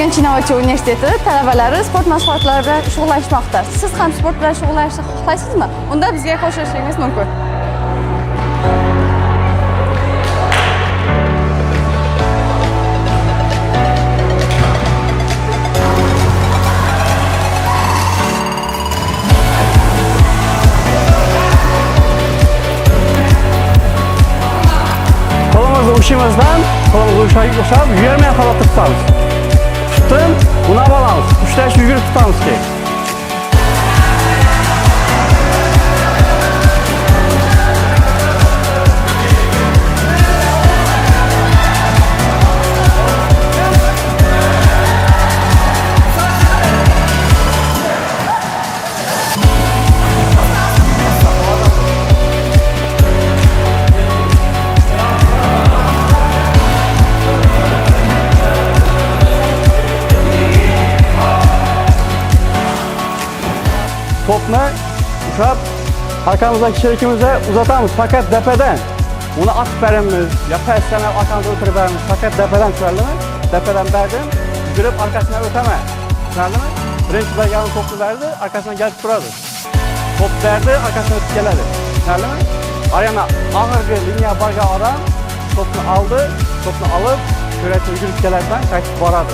Tayanch innovatsion universiteti talabalari sport mashg'ulotlari bilan shug'ullanishmoqda. Siz ham sport bilan shug'ullanishni xohlaysizmi? Unda bizga qo'shilishingiz mumkin. Ushimizdan qo'limizni ushlab, yurmay holatda tutamiz. Tutdim, buni olamiz. Ushlash yugurib tutamiz keyin. Topni ushlab, arkamızdaki şerikimize uzatamiz. Fakat tepeden. Onu atib beramiz. Ya pastdan arkamızda o'tirib beramiz. Fakat tepeden tushardimi? Tepeden berdim. Yugurib arkasından o'tama. Tushardimi? Birinchi bergan topni berdi, arkasidan kelib turadi. Top berdi, arkasidan o'tib keladi. Tushardimi? Ayana og'irgi liniya borgan odam topni oldi, topni olib, yo'lakka yugurib keladidan qaytib boradi.